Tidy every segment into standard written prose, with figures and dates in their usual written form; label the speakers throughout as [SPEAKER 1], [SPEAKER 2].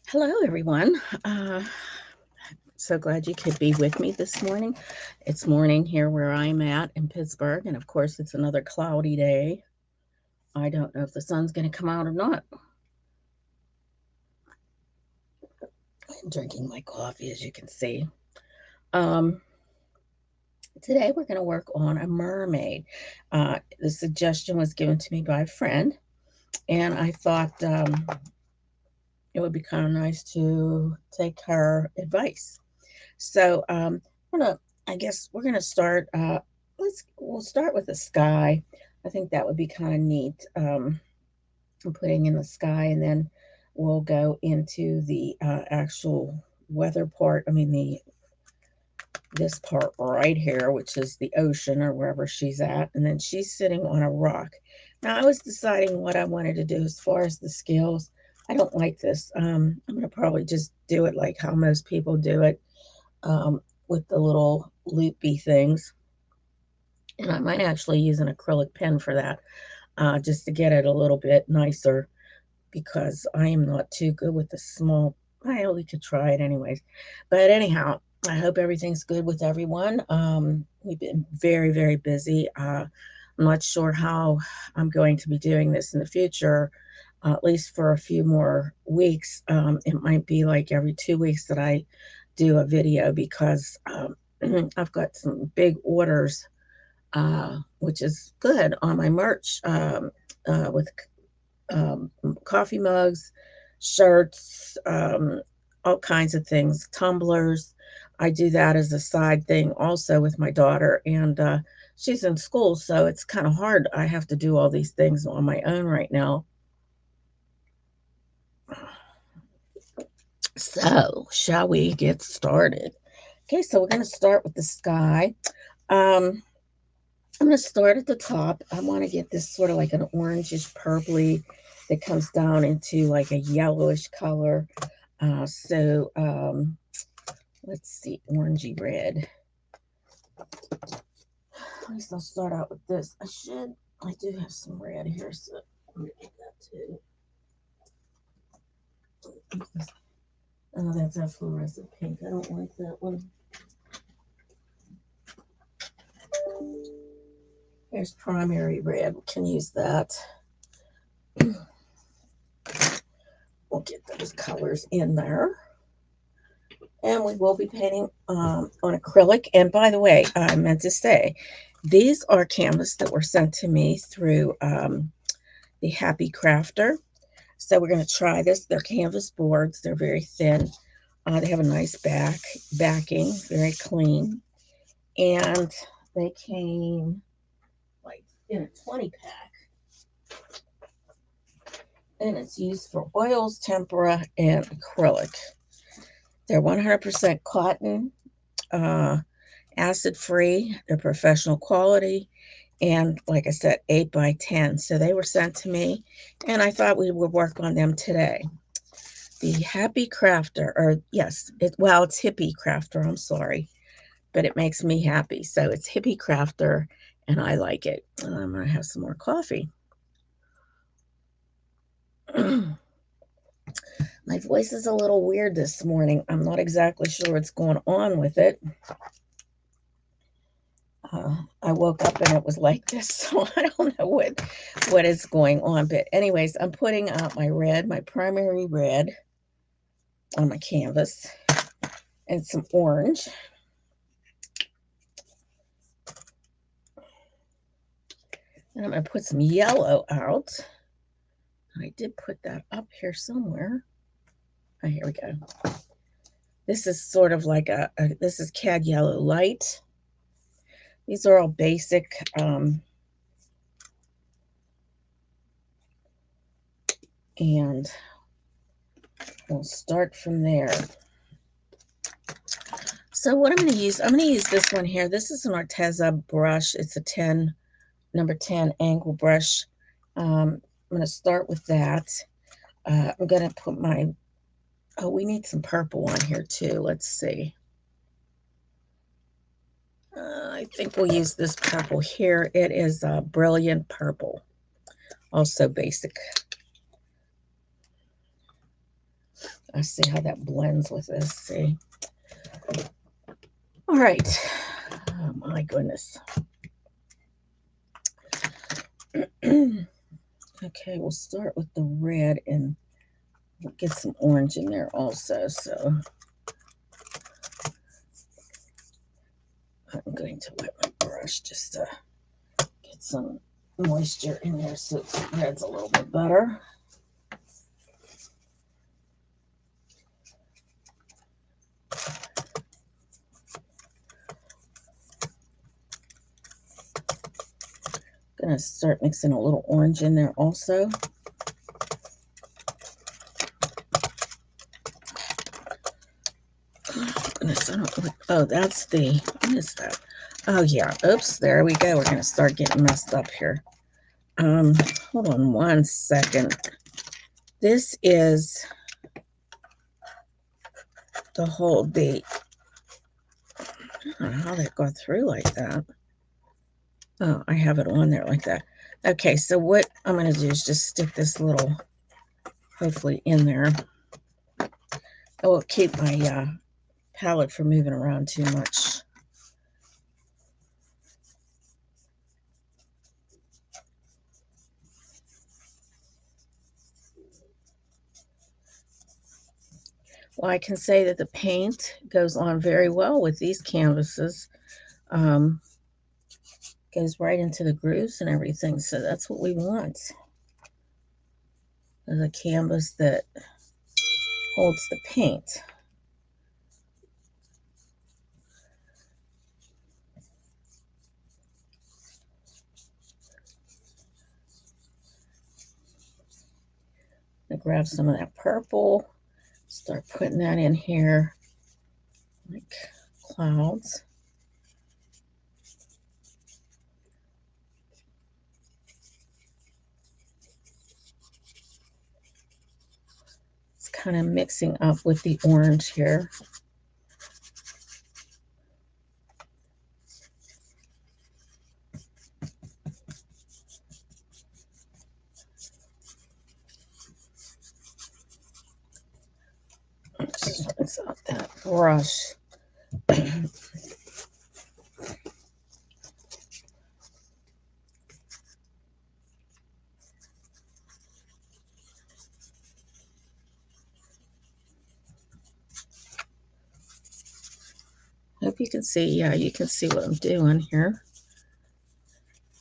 [SPEAKER 1] Hello, everyone. So glad you could be with me this morning. It's morning here where I'm at in Pittsburgh, and of course, it's another cloudy day. I don't know if the sun's going to come out or not. I'm drinking my coffee, as you can see. Um, Today, we're going to work on a mermaid. The suggestion was given to me by a friend, and I thought it would be kind of nice to take her advice. So we're gonna, I guess we're gonna start. We'll start with the sky. I think that would be kind of neat. Putting in the sky, and then we'll go into the actual weather part. I mean the this part right here, which is the ocean or wherever she's at, and then she's sitting on a rock. Now I was deciding what I wanted to do as far as the scales. I don't like this. I'm gonna probably just do it like how most people do it, with the little loopy things. And I might actually use an acrylic pen for that, just to get it a little bit nicer because I am not too good with the small. We could try it anyways. But anyhow, I hope everything's good with everyone. We've been very, very busy. I'm not sure how I'm going to be doing this in the future, at least for a few more weeks. It might be like every 2 weeks that I do a video because I've got some big orders, which is good on my merch, with um, coffee mugs, shirts, all kinds of things, tumblers. I do that as a side thing also with my daughter, and she's in school, so it's kind of hard. I have to do all these things on my own right now. So, shall we get started? Okay, so we're going to start with the sky. Um, I'm going to start at the top. I want to get this sort of like an orangish purpley that comes down into like a yellowish color. Let's see, orangey red. At least I'll start out with this. I do have some red here, so I'm going to get that too. Oh, that's a fluorescent pink. I don't like that one. Here's primary red. We can use that. We'll get those colors in there. And we will be painting on acrylic. And by the way, I meant to say, these are canvas that were sent to me through the Happy Crafter. So we're going to try this. They're canvas boards. They're very thin. They have a nice backing, very clean. And they came like in a 20 pack. And it's used for oils, tempera, and acrylic. They're 100% cotton, uh, acid free. They're professional quality. And like I said, 8 by 10. So they were sent to me, and I thought we would work on them today. The Happy Crafter, or yes, it's Hippie Crafter. I'm sorry, but it makes me happy. So it's Hippie Crafter, and I like it. I'm going to have some more coffee. My voice is a little weird this morning. I'm not exactly sure what's going on with it. I woke up and it was like this, so I don't know what is going on. But anyways, I'm putting out my red, my primary red on my canvas, and some orange. And I'm going to put some yellow out. I did put that up here somewhere. Oh, here we go. This is sort of like this is Cad Yellow Light. These are all basic. And we'll start from there. So what I'm going to use this one here. This is an Arteza brush. It's a number 10 angle brush. I'm going to start with that. I'm going to put we need some purple on here too. Let's see. I think we'll use this purple here. It is Brilliant Purple, also basic. I see how that blends with this. See? All right. Oh my goodness. Okay, we'll start with the red and we'll get some orange in there also. So I'm going to wet my brush just to get some moisture in there so it spreads a little bit better. Gonna start mixing a little orange in there also. Goodness, I don't. Oh, that's the. What is that? Oh yeah. Oops. There we go. We're gonna start getting messed up here. Hold on one second. This is to hold the. I don't know how that got through like that. Oh, I have it on there like that. Okay, so what I'm going to do is just stick this little, hopefully, in there. I will keep my palette from moving around too much. Well, I can say that the paint goes on very well with these canvases. Goes right into the grooves and everything, so that's what we want. Is a canvas that holds the paint. I grab some of that purple, start putting that in here like clouds. It's kind of mixing up with the orange here. Just rinse out that brush. Hope you can see. Yeah, you can see what I'm doing here.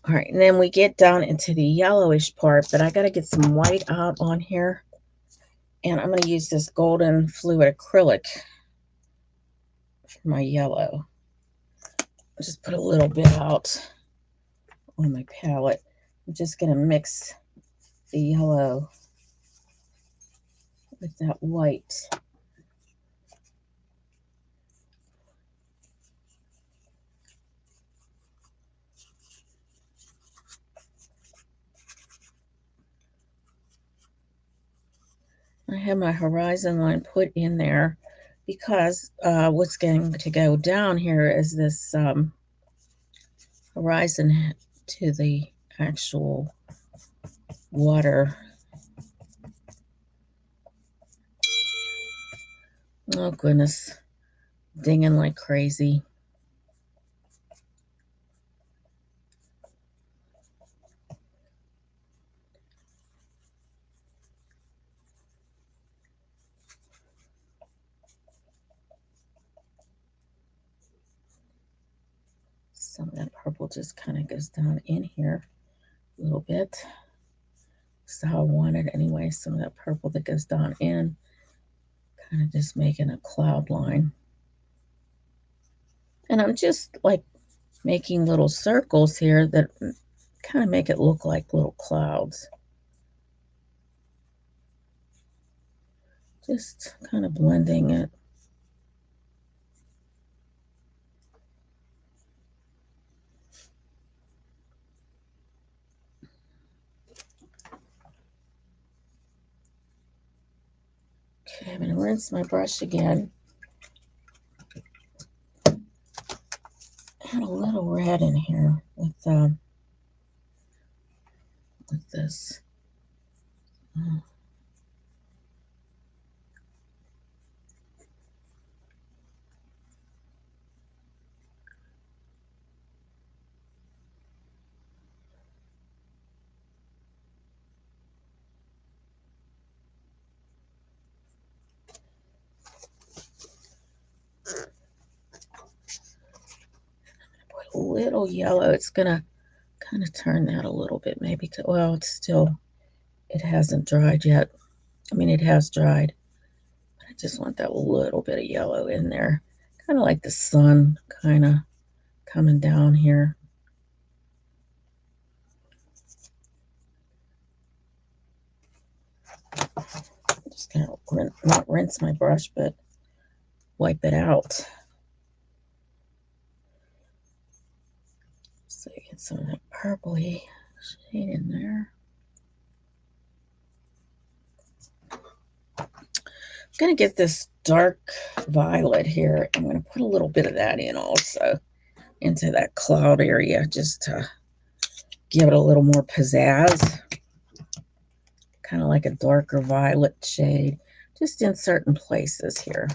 [SPEAKER 1] All right, and then we get down into the yellowish part, but I got to get some white out on here. And I'm going to use this golden fluid acrylic for my yellow. I'll just put a little bit out on my palette. I'm just going to mix the yellow with that white. I have my horizon line put in there because what's going to go down here is this horizon to the actual water. Oh goodness, dinging like crazy. Some of that purple just kind of goes down in here a little bit. That's how I want it anyway. Some of that purple that goes down in, kind of just making a cloud line. And I'm just like making little circles here that kind of make it look like little clouds. Just kind of blending it. Okay, I'm going to rinse my brush again. Add a little red in here with this. a little yellow. It's going to kind of turn that a little bit maybe to, well, it's still, it hasn't dried yet. I mean, it has dried. But I just want that little bit of yellow in there. Kind of like the sun kind of coming down here. Just going to not rinse my brush, but wipe it out. So you get some of that purpley shade in there. I'm going to get this dark violet here. I'm going to put a little bit of that in also into that cloud area just to give it a little more pizzazz. Kind of like a darker violet shade, just in certain places here.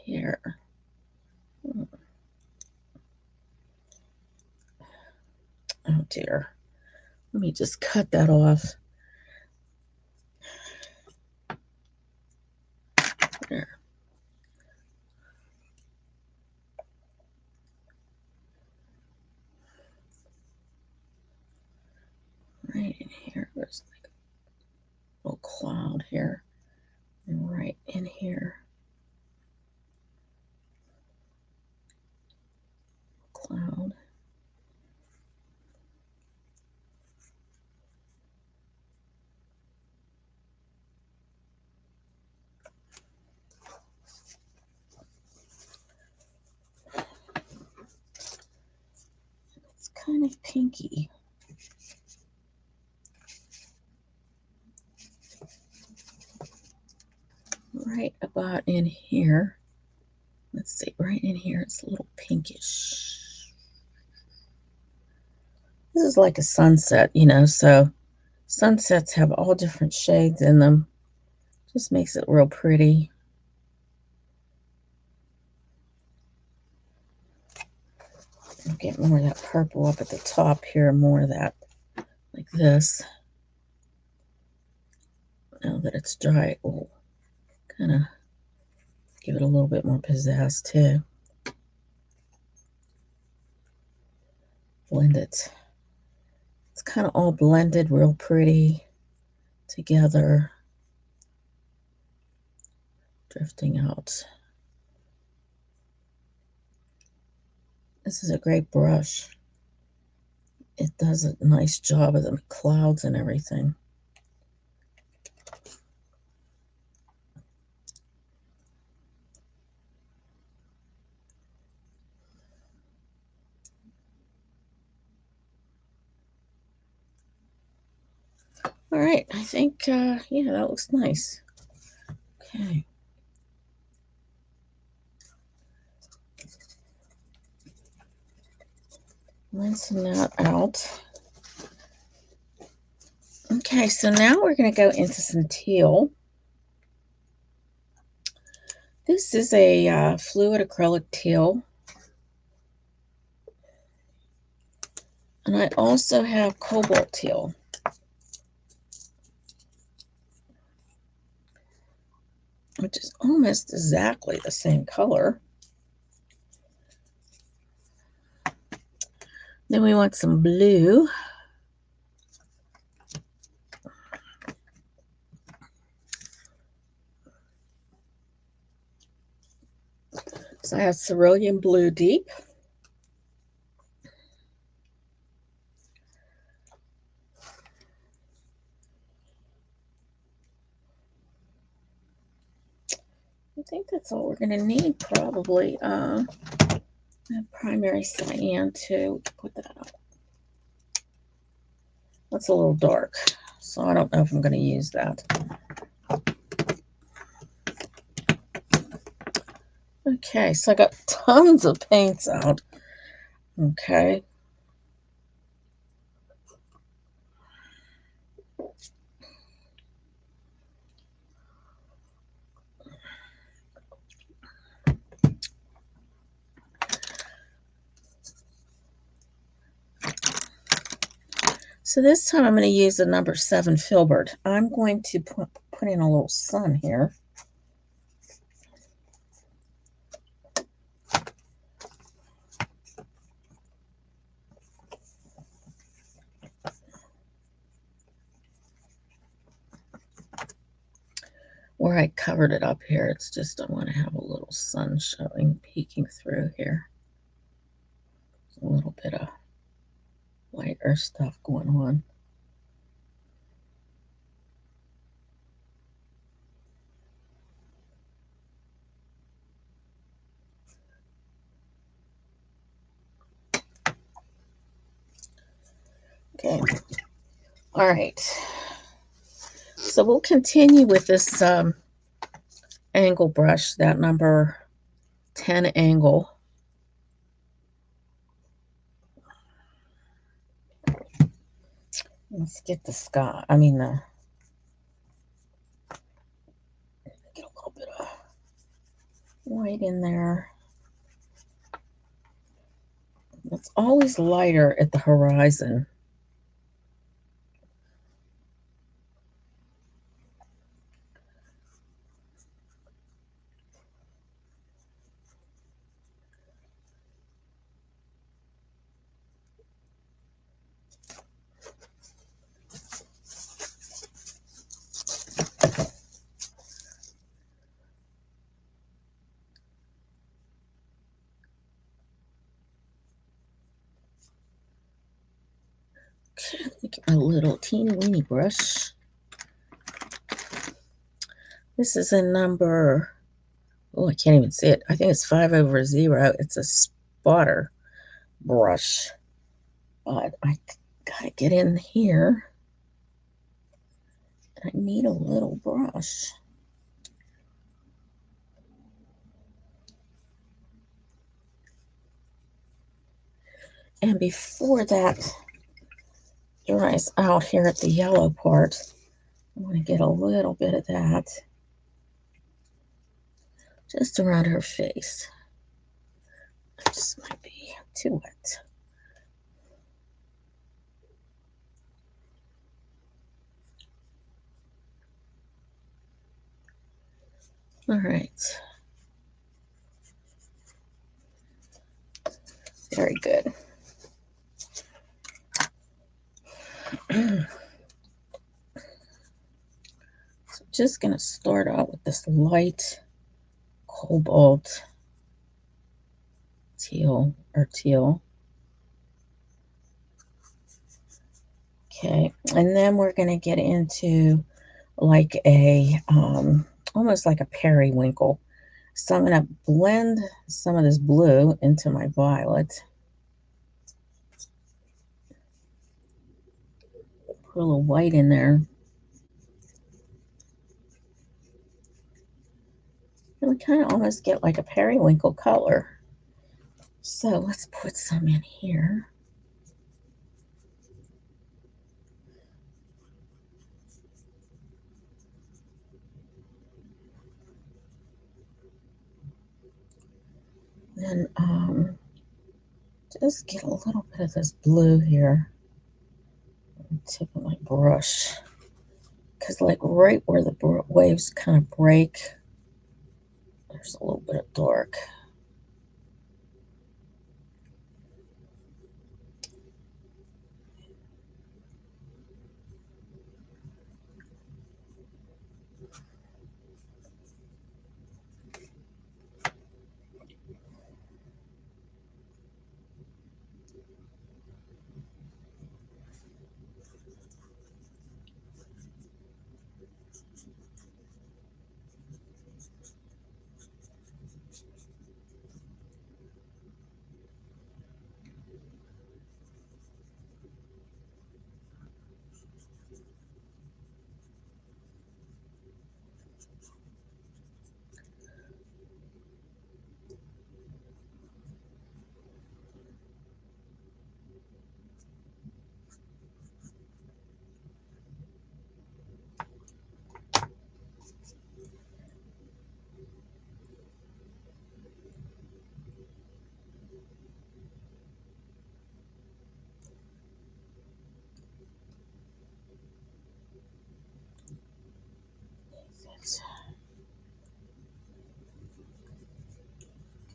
[SPEAKER 1] Here. Oh dear. Let me just cut that off. There. Right in here. There's like a little cloud here. And right in here. Cloud. It's kind of pinky. Right about in here. Let's see, right in here, it's a little pinkish. This is like a sunset, you know, so sunsets have all different shades in them. Just makes it real pretty. I'll get more of that purple up at the top here, more of that like this. Now that it's dry, we'll kind of give it a little bit more pizzazz too. Blend it. It's kind of all blended real pretty together. Drifting out. This is a great brush. It does a nice job of the clouds and everything. All right, I think, yeah, that looks nice. Okay. Rinsing that out. Okay, so now we're going to go into some teal. This is a fluid acrylic teal. And I also have cobalt teal. Which is almost exactly the same color. Then we want some blue. So I have cerulean blue deep. I think that's all we're going to need probably. Primary cyan too. Put that up. That's a little dark, so I don't know if I'm going to use that. Okay, so I got tons of paints out. Okay. So this time I'm going to use the number 7 filbert. I'm going to put in a little sun here. where I covered it up here. It's just I want to have a little sun showing, peeking through here. A little bit of lighter stuff going on. Okay. All right. So we'll continue with this angle brush, that number 10 angle. Let's get the sky. I mean, get a little bit of white in there. It's always lighter at the horizon. Okay, let me get my little teeny weeny brush. This is a number, oh, I can't even see it. I think it's 5/0. It's a spotter brush. But I gotta get in here. I need a little brush. And before that dries out here at the yellow part, I want to get a little bit of that just around her face. This might be too wet. All right. Very good. So just going to start out with this light cobalt teal. Okay, and then we're going to get into like a almost like a periwinkle. So I'm going to blend some of this blue into my violet. Put a little white in there. And we kind of almost get like a periwinkle color. So let's put some in here. Then just get a little bit of this blue here. Tip of my brush. Because like right where the waves kind of break, there's a little bit of dark.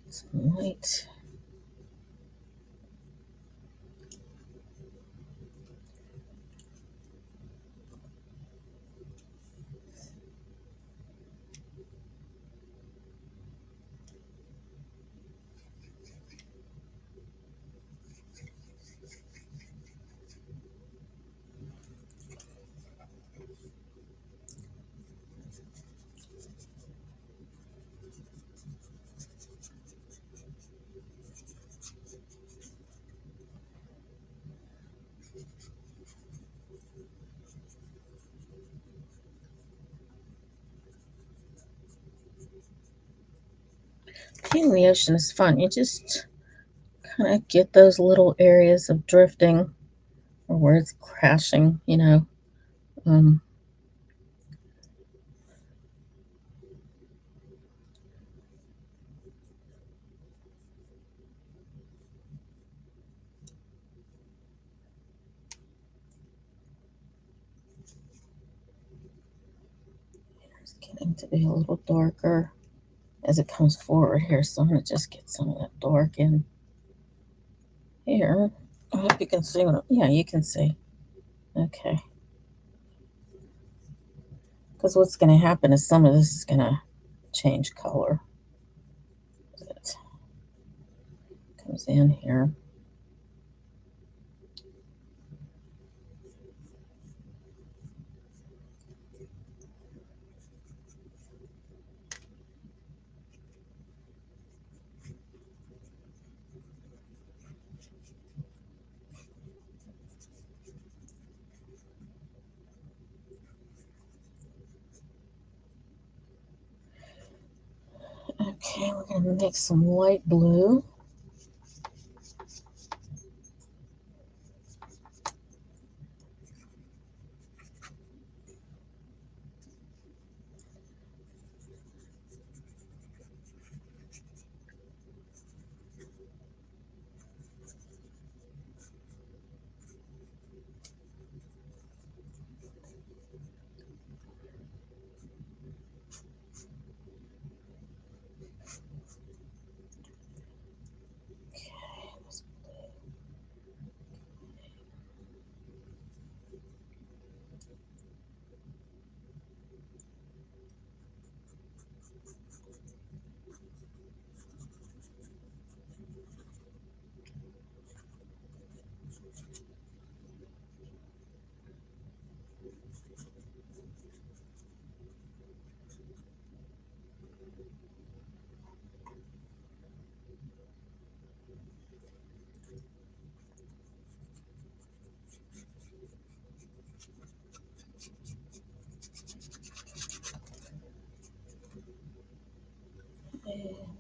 [SPEAKER 1] Some white. painting the ocean is fun. You just kind of get those little areas of drifting or where it's crashing, you know. Um, it's getting to be a little darker as it comes forward here, so I'm going to just get some of that dark in here. I hope you can see. Yeah, you can see. Okay. Because what's going to happen is some of this is going to change color. It comes in here. Okay, we're going to mix some light blue.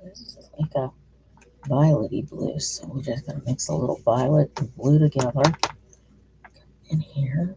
[SPEAKER 1] This is like a violety blue, so we're just going to mix a little violet and blue together in here.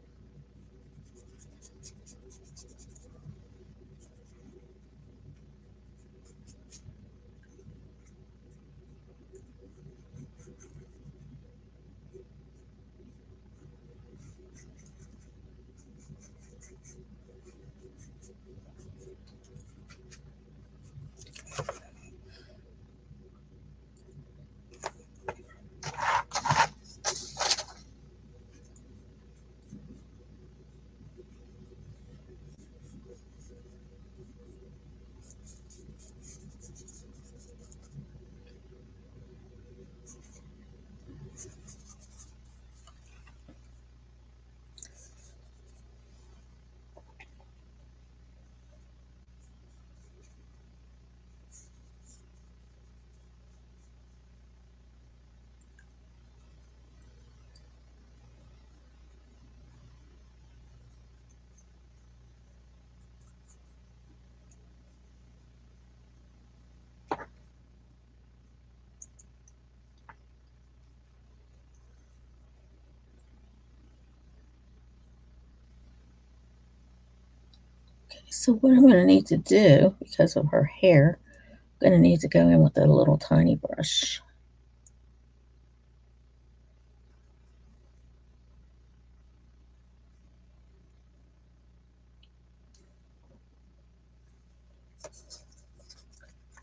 [SPEAKER 1] So what I'm going to need to do, because of her hair, I'm going to need to go in with a little tiny brush.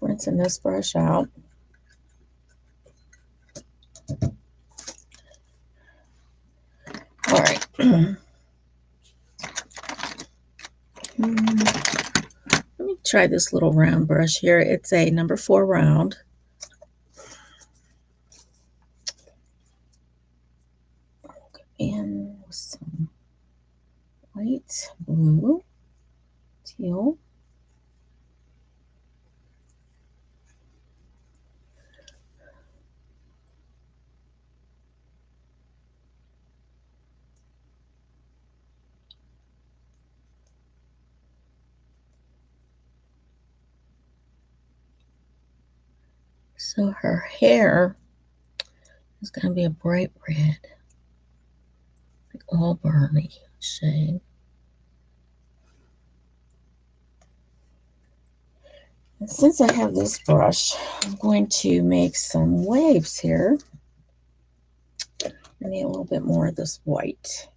[SPEAKER 1] Rinsing this brush out. All right. Let me try this little round brush here. It's a number 4 round. In with some white, blue, teal. So her hair is going to be a bright red, like auburny shade. And since I have this brush, I'm going to make some waves here. I need a little bit more of this white.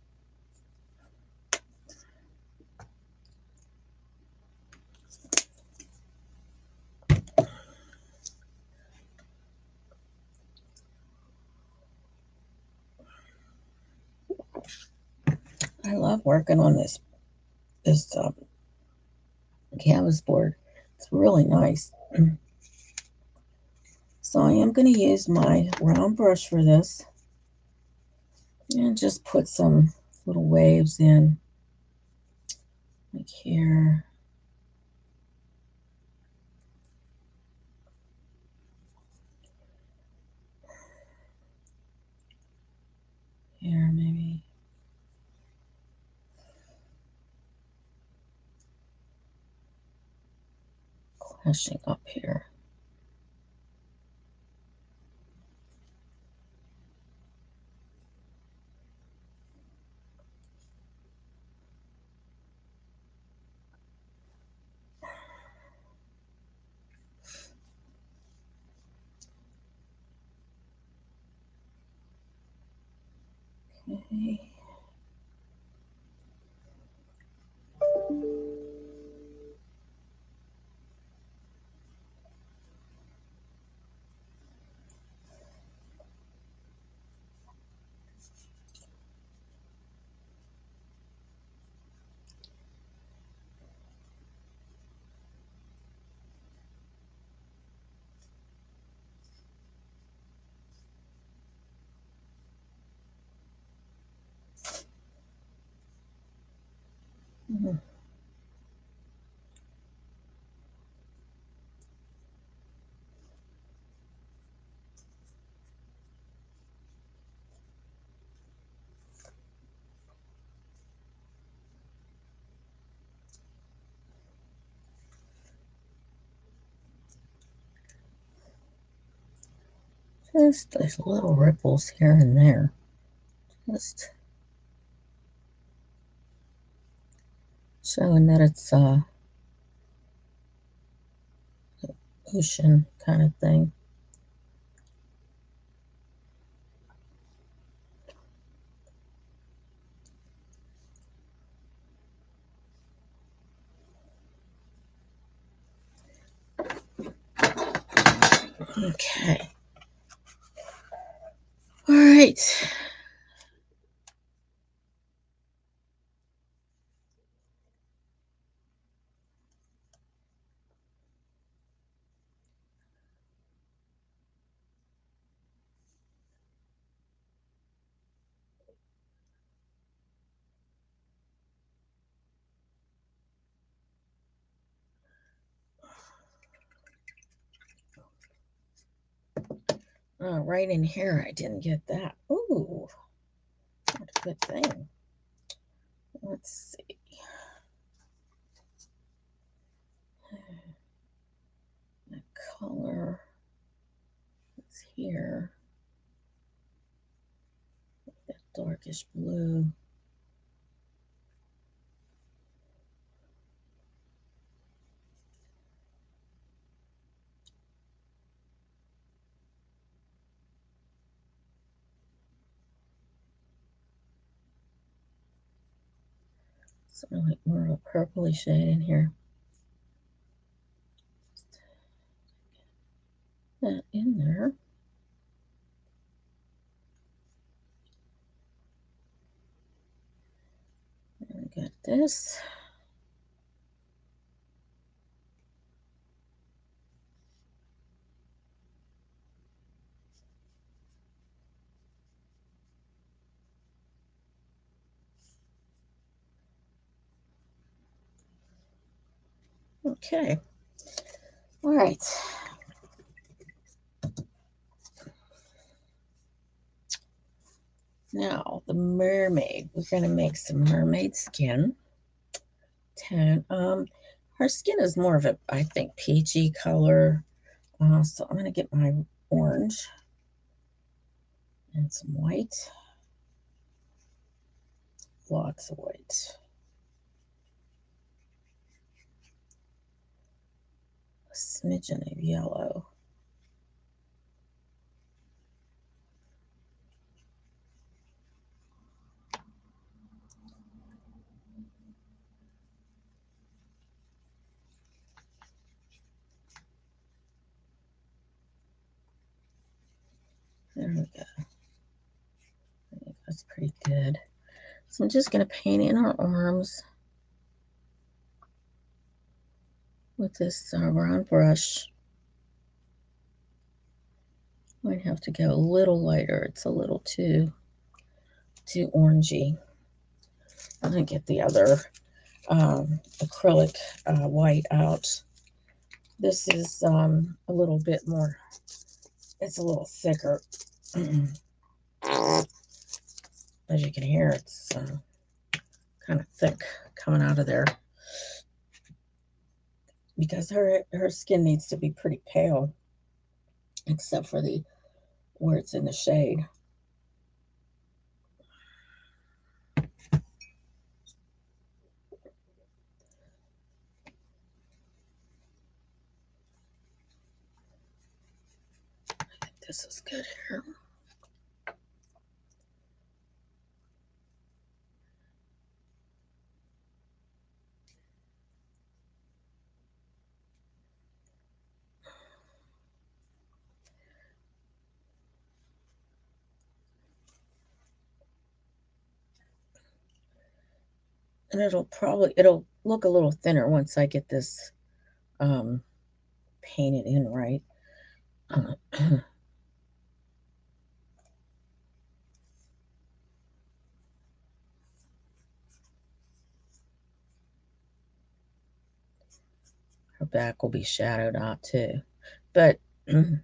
[SPEAKER 1] I love working on this canvas board. It's really nice. So I am going to use my round brush for this and just put some little waves in, like here. Here, maybe. Clashing up here. Okay. Mhm. Just those little ripples here and there. Just showing that it's a ocean kind of thing. Okay. All right. Right in here, I didn't get that. Ooh, what a good thing. Let's see. The color is here. That darkish blue. Sort of like more of a purpley shade in here. That in there. And I got this. Okay. All right. Now, the mermaid. We're going to make some mermaid skin. Her skin is more of a, I think, peachy color. So I'm going to get my orange and some white, lots of white, a smidgen of yellow, there we go. I think that's pretty good. So I'm just going to paint in our arms with this round brush. Might have to go a little lighter. It's a little too orangey. I'm going to get the other acrylic white out. This is a little bit more, it's a little thicker. As you can hear, it's kind of thick coming out of there because her skin needs to be pretty pale, except for the where it's in the shade. I think this is good here. And it'll look a little thinner once I get this painted in right. Her back will be shadowed out too, but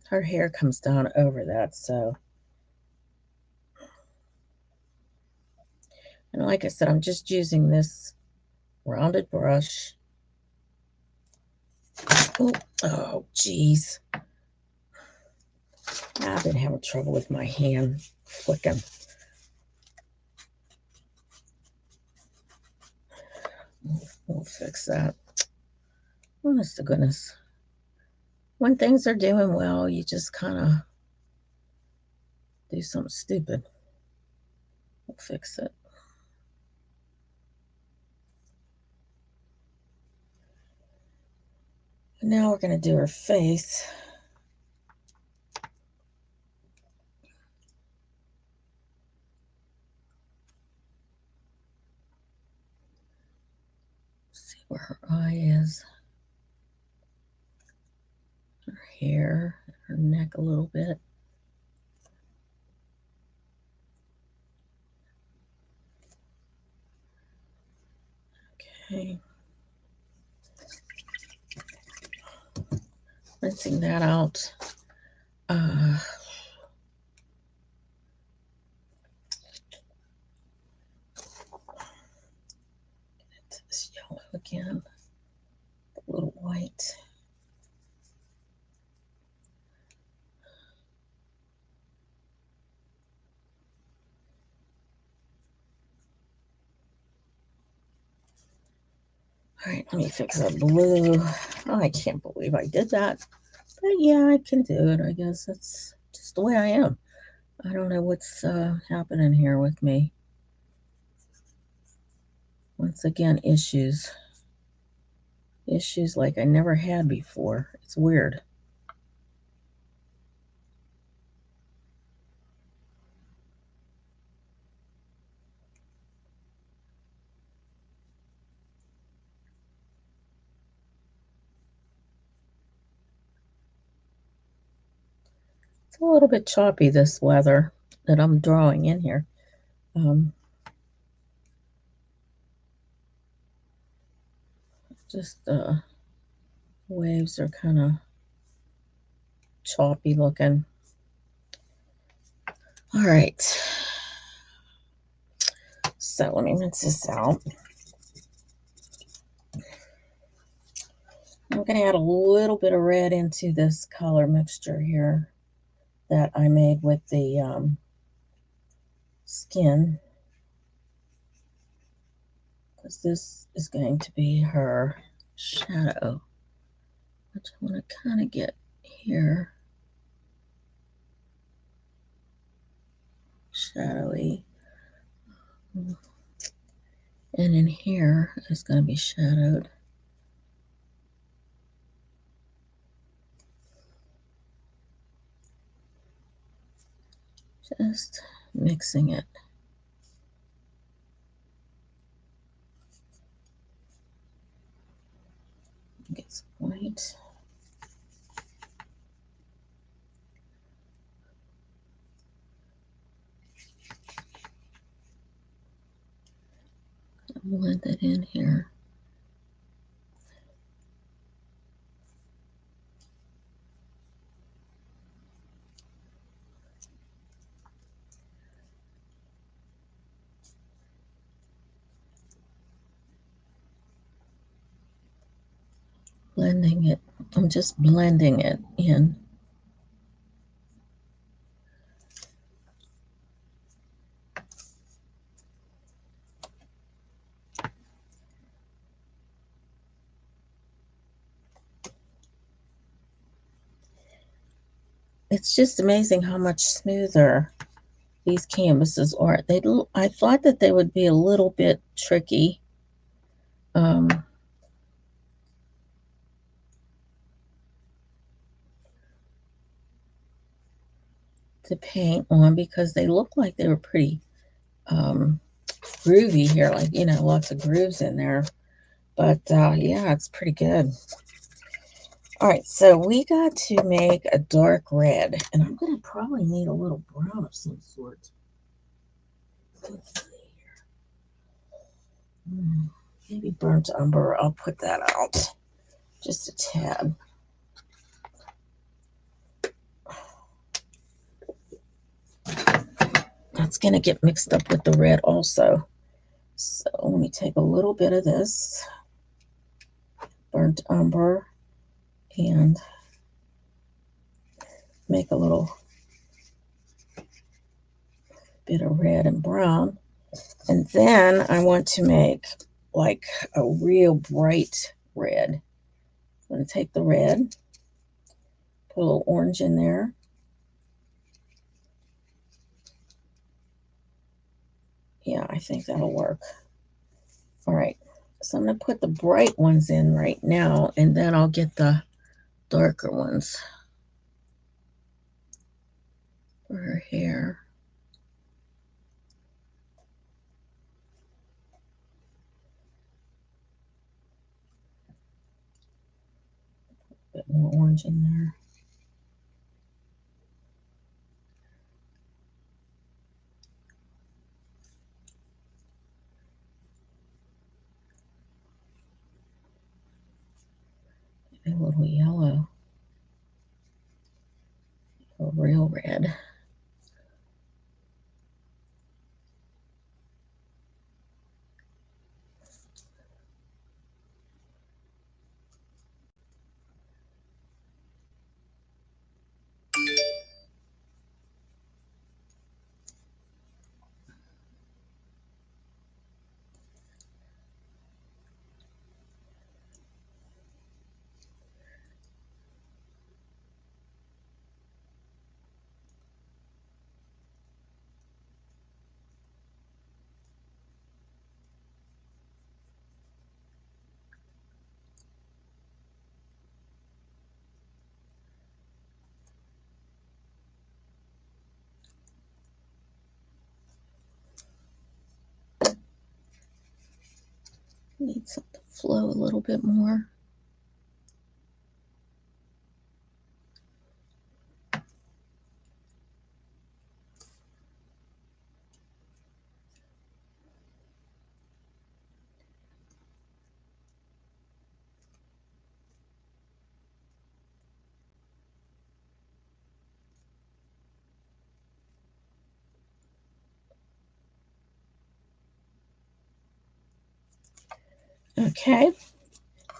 [SPEAKER 1] her hair comes down over that, so. And like I said, I'm just using this rounded brush. Oh, geez. I've been having trouble with my hand flicking. We'll fix that. Honest to goodness. When things are doing well, you just kind of do something stupid. We'll fix it. And now we're going to do her face. See where her eye is. Her hair, her neck a little bit. Okay. Rinsing that out. Get this yellow again. A little white. All right, let me fix that blue. Oh, I can't believe I did that. But yeah, I can do it. I guess that's just the way I am. I don't know what's happening here with me. Once again, issues. Issues like I never had before. It's weird. It's a little bit choppy, this weather that I'm drawing in here. Just waves are kind of choppy looking. All right. So let me rinse this out. I'm going to add a little bit of red into this color mixture here that I made with the skin, because this is going to be her shadow, which I want to kind of get here, shadowy, and in here is going to be shadowed. Just mixing it. Get some white. Blend it in here. Blending it. I'm just blending it in. It's just amazing how much smoother these canvases are. I thought that they would be a little bit tricky to paint on, because they look like they were pretty groovy here, like, you know, lots of grooves in there. But yeah, it's pretty good. All right, so we got to make a dark red, and I'm going to probably need a little brown of some sort. Let's see here. Maybe burnt umber. I'll put that out just a tad. That's going to get mixed up with the red also. So let me take a little bit of this burnt umber and make a little bit of red and brown. And then I want to make like a real bright red. I'm going to take the red, put a little orange in there. Yeah, I think that'll work. All right, so I'm going to put the bright ones in right now, and then I'll get the darker ones for her hair. A bit more orange in there. A little yellow. A real red. Need something to flow a little bit more. Okay,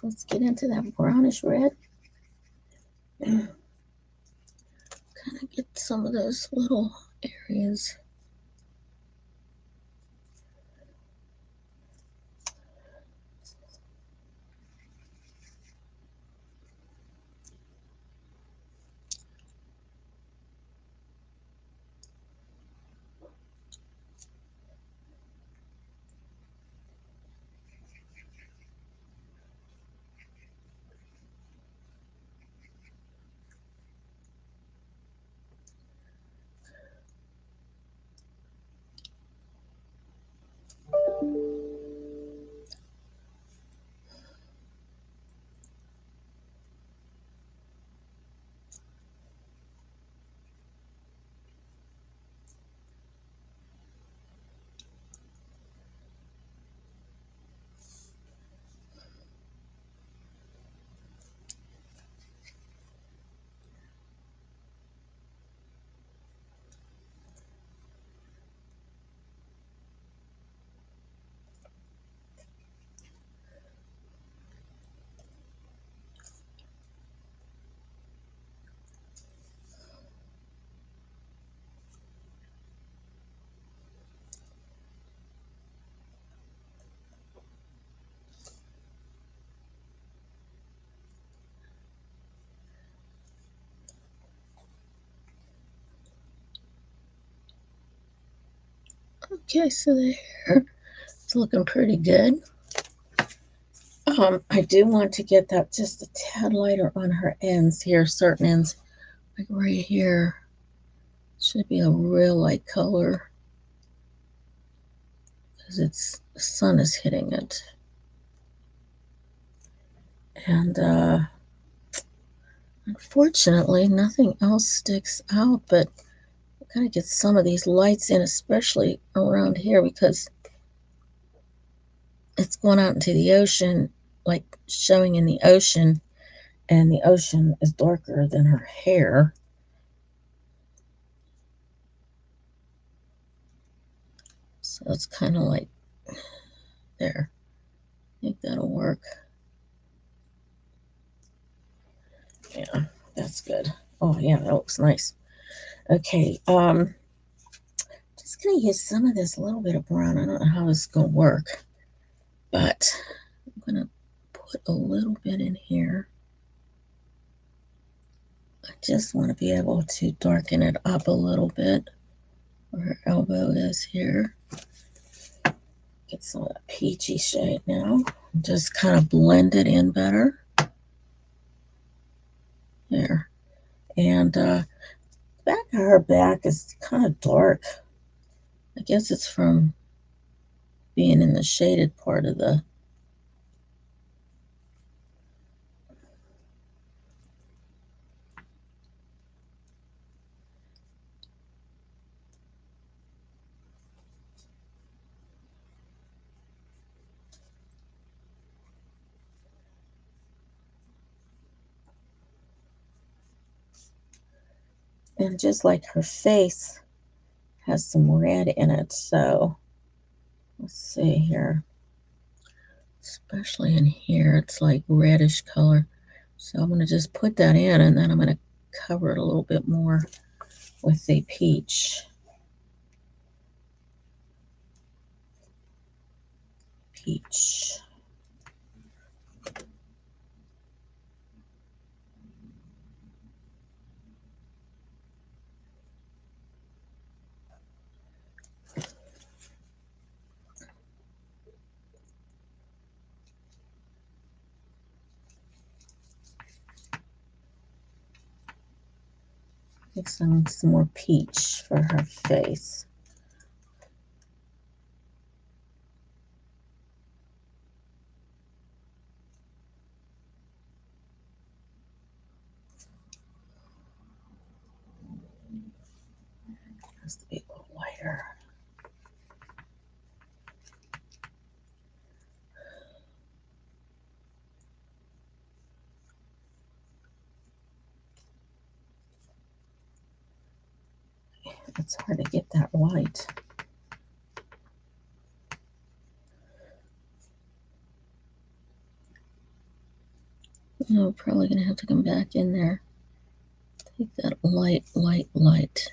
[SPEAKER 1] Let's get into that brownish red. Kind of get some of those little areas. Okay, so the hair is looking pretty good. I do want to get that just a tad lighter on her ends here, certain ends, like right here. Should be a real light color because the sun is hitting it. And unfortunately, nothing else sticks out, but I gotta get some of these lights in, especially around here because it's going out into the ocean, like showing in the ocean, and the ocean is darker than her hair. So it's kind of like there. I think that'll work. Yeah, that's good. Oh yeah, that looks nice. Okay, just gonna use some of this little bit of brown. I don't know how this is gonna work, but I'm gonna put a little bit in here. I just want to be able to darken it up a little bit where her elbow is here. Get some of that peachy shade now. Just kind of blend it in better. There. And back of her back is kind of dark. I guess it's from being in the shaded part of the. And just like her face has some red in it, so let's see here. Especially in here, it's like reddish color. So I'm going to just put that in, and then I'm going to cover it a little bit more with the peach. Peach. Get some more peach for her face. Has to be a little lighter. It's hard to get that white. I'm probably going to have to come back in there. Take that light, light, light.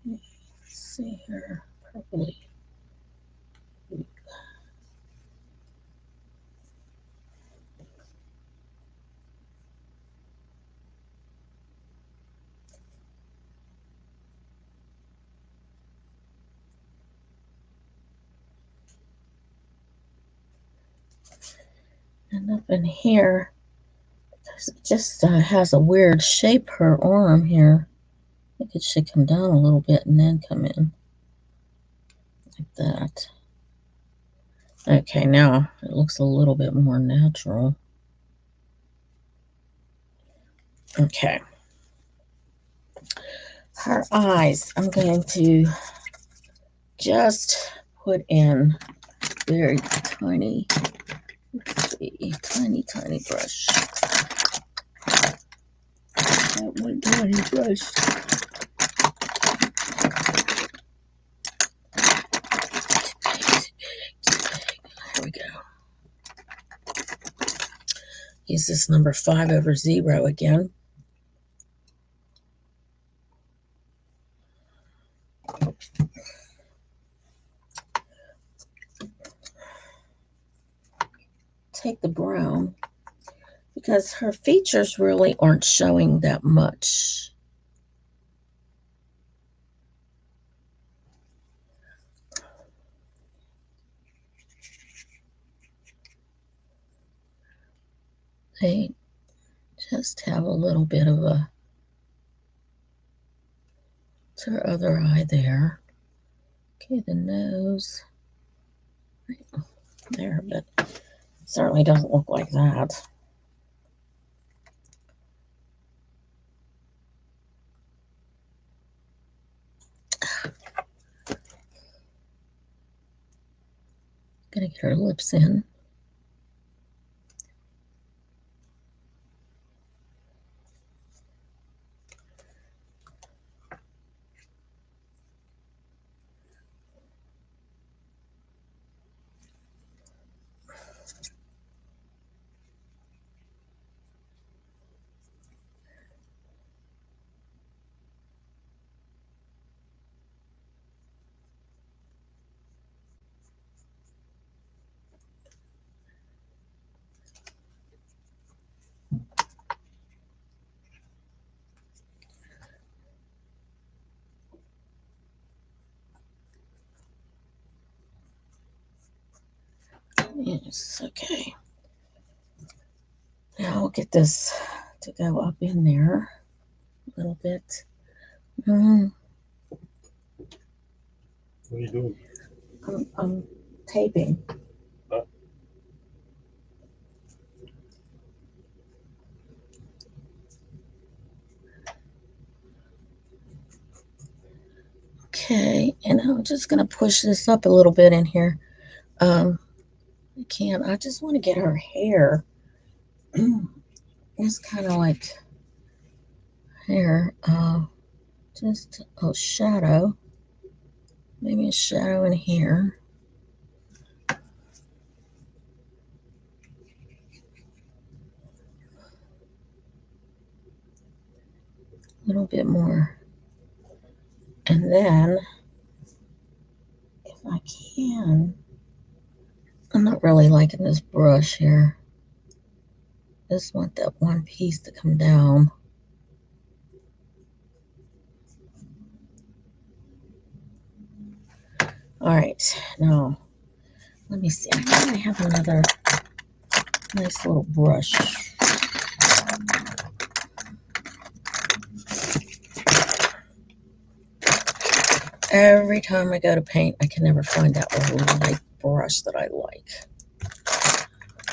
[SPEAKER 1] Let's see here, purpley. And up in here, it just has a weird shape, her arm here. I think it should come down a little bit and then come in like that. Okay, now it looks a little bit more natural. Okay. Her eyes, I'm going to just put in very tiny, let's see, tiny, tiny brush. That one tiny brush. There we go. Use this number 5/0 again. Take the brown because her features really aren't showing that much. They just have a little bit of a, it's her other eye there. Okay, the nose right there, but it certainly doesn't look like that. Gonna get her lips in. Yes, okay. Now I'll get this to go up in there a little bit.
[SPEAKER 2] What are you doing?
[SPEAKER 1] I'm taping.
[SPEAKER 2] Huh?
[SPEAKER 1] Okay, and I'm just gonna push this up a little bit in here. I just want to get her hair. It's kind of like hair. Just a shadow. Maybe a shadow in here. A little bit more. And then, if I can, I'm not really liking this brush here. Just want that one piece to come down. All right, now let me see. I think I have another nice little brush. Every time I go to paint, I can never find that little light brush that I like.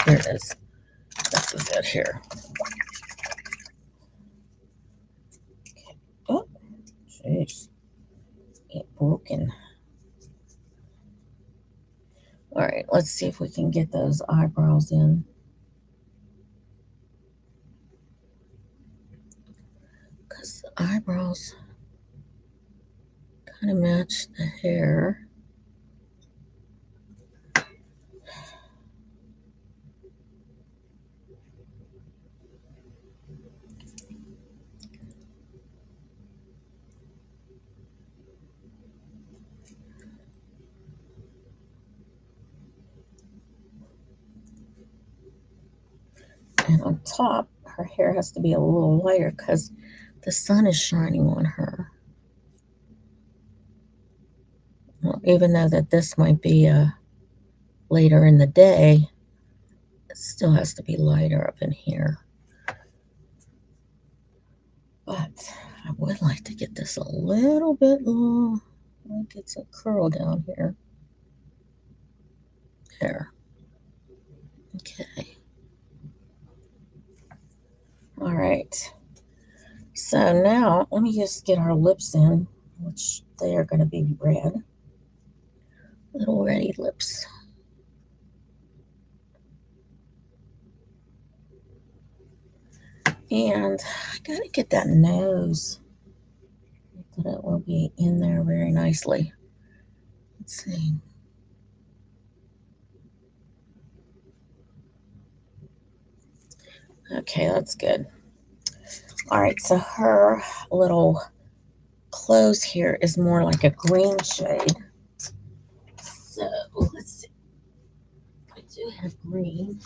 [SPEAKER 1] Here it is. This is it here. Oh, jeez. It broken. All right, right, let's see if we can get those eyebrows in. Because the eyebrows kind of match the hair. And on top, her hair has to be a little lighter because the sun is shining on her. Well, even though that this might be later in the day, it still has to be lighter up in here. But I would like to get this a little bit long. Get some curl down here. There. Okay. All right. So now let me just get our lips in, which they are going to be red. Little ready lips. And I got to get that nose so that it will be in there very nicely. Let's see. Okay, that's good. All right, so her little clothes here is more like a green shade. So let's see. I do have green.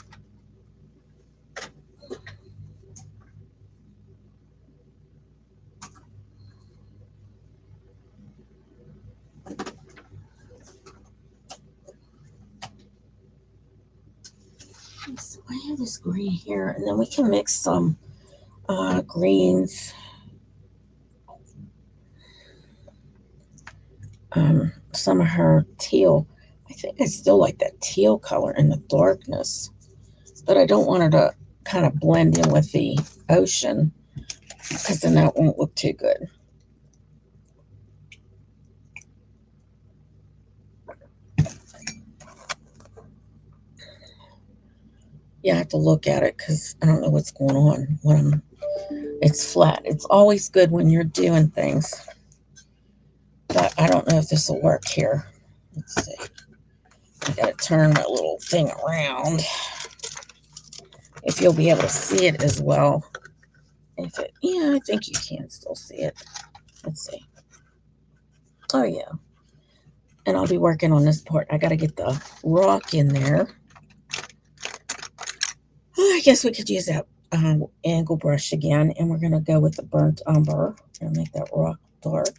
[SPEAKER 1] So I have this green here, and then we can mix some greens. Some of her teal. I think I still like that teal color in the darkness, but I don't want her to kind of blend in with the ocean because then that won't look too good. Yeah, I have to look at it because I don't know what's going on when it's flat. It's always good when you're doing things, but I don't know if this will work here. Let's see. I gotta turn my little thing around. If you'll be able to see it as well. Yeah, I think you can still see it. Let's see. Oh yeah. And I'll be working on this part. I gotta get the rock in there. I guess we could use that angle brush again, and we're gonna go with the burnt umber and make that rock dark.